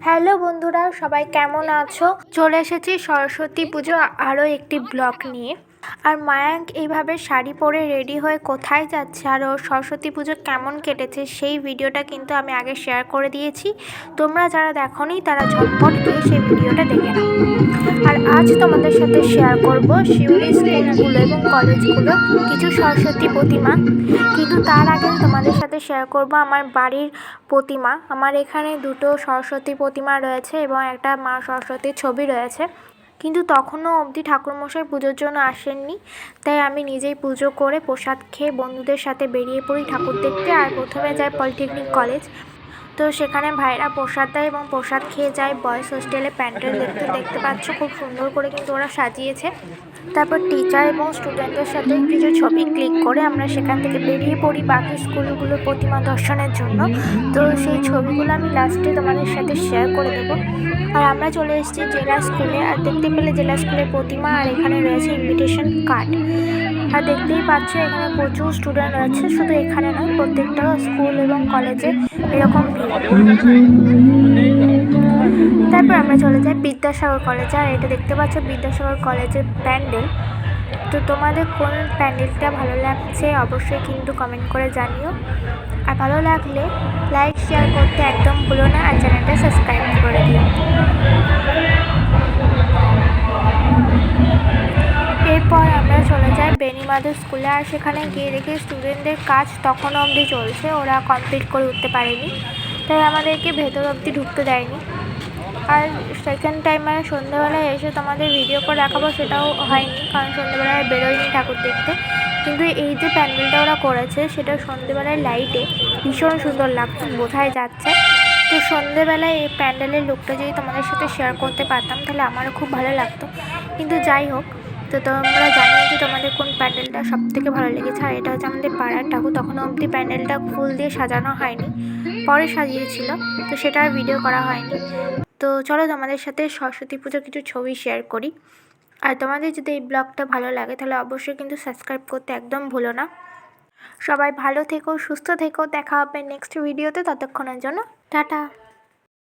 Hello বন্ধুরা, সবাই কেমন আছো? চলে এসেছি সরস্বতী পুজো আরও একটি ব্লগ নিয়ে। আর মায়াঙ্ক এইভাবে শাড়ি পরে রেডি হয়ে কোথায় যাচ্ছে আর ওর সরস্বতী পুজো কেমন কেটেছে সেই ভিডিওটা কিন্তু আমি আগে শেয়ার করে দিয়েছি। তোমরা যারা দেখোনি তারা ঝটপট গিয়ে সেই ভিডিওটা দেখে নাও। আর আজ তোমাদের সাথে শেয়ার করব শিউরি স্কুলগুলো এবং কলেজগুলো কিছু সরস্বতী প্রতিমা। কিন্তু তার আগে তোমাদের সাথে শেয়ার করব আমার বাড়ির প্রতিমা। আমার এখানে দুটো সরস্বতী প্রতিমা রয়েছে এবং একটা মা সরস্বতীর ছবি রয়েছে, কিন্তু তখনও অবধি ঠাকুরমশাই পুজোর জন্য আসেননি। তাই আমি নিজেই পুজো করে প্রসাদ খেয়ে বন্ধুদের সাথে বেরিয়ে পড়ি ঠাকুর দেখতে। আর প্রথমে যাই পলিটেকনিক কলেজ। তো সেখানে ভাইরা প্রসাদ দেয় এবং প্রসাদ খেয়ে যায় বয়েজ হোস্টেলে প্যান্ডেল দেখতে পাচ্ছ খুব সুন্দর করে কিন্তু ওরা সাজিয়েছে। তারপর টিচার এবং স্টুডেন্টদের সাথে কিছু ছবি ক্লিক করে আমরা সেখান থেকে বেরিয়ে পড়ি বাকি স্কুলগুলোর প্রতিমা দর্শনের জন্য। তো সেই ছবিগুলো আমি লাস্টে তোমাদের সাথে শেয়ার করে দেবো। আর আমরা চলে এসেছি জেলা স্কুলে। আর দেখতে পেলে জেলা স্কুলের প্রতিমা, আর এখানে রয়েছে ইনভিটেশন কার্ড। আর দেখতেই পাচ্ছ এখানে প্রচুর স্টুডেন্ট রয়েছে, শুধু এখানে নয় প্রত্যেকটা স্কুল এবং কলেজে এরকম ভিড়। তারপর আমরা চলে যাই বিদ্যাসাগর কলেজে। আর এটা দেখতে পাচ্ছ বিদ্যাসাগর কলেজের প্যান্ডেল। তো তোমাদের কোন প্যান্ডেলটা ভালো লাগছে অবশ্যই কিন্তু কমেন্ট করে জানিও। আর ভালো লাগলে লাইক শেয়ার করতে একদম ভুলো না, আর চ্যানেলটা সাবস্ক্রাইব করে দিও। এরপর আমরা চলে যাই বেনিমাধব স্কুলে। আর সেখানে গিয়ে দেখি স্টুডেন্টদের কাজ তখনও অবধি চলছে, ওরা কমপ্লিট করে উঠতে পারেনি, তাই আমাদেরকে ভেতর অবধি ঢুকতে দেয়নি। আর সেকেন্ড টাইম মানে সন্ধ্যেবেলায় এসে তোমাদের ভিডিও করে দেখাবো সেটাও হয়নি, কারণ সন্ধ্যেবেলায় বেরোয়নি ঠাকুর দেখতে। কিন্তু এই যে প্যান্ডেলটা ওরা করেছে সেটা সন্ধ্যেবেলায় লাইটে ভীষণ সুন্দর লাগতো, বোঝাই যাচ্ছে। তো সন্ধ্যেবেলায় এই প্যান্ডেলের লুকটা যদি তোমাদের সাথে শেয়ার করতে পারতাম তাহলে আমারও খুব ভালো লাগতো। কিন্তু যাই হোক, তো তোমরা জানিও যে তোমাদের কোন প্যান্ডেলটা সবথেকে ভালো লেগেছে। আর এটা হচ্ছে আমাদের পাড়ার ঠাকুর, তখনও অবধি প্যান্ডেলটা ফুল দিয়ে সাজানো হয়নি, পরে সাজিয়েছিল, তো সেটা আর ভিডিও করা হয়নি। তো চলো তোমাদের সাথে সরস্বতী পুজোর কিছু ছবি শেয়ার করি। আর তোমাদের যদি এই ব্লগটা ভালো লাগে তাহলে অবশ্যই কিন্তু সাবস্ক্রাইব করতে একদম ভুলো না। সবাই ভালো থেকো, সুস্থ থেকো, দেখা হবে নেক্সট ভিডিওতে। ততক্ষণের জন্য টাটা।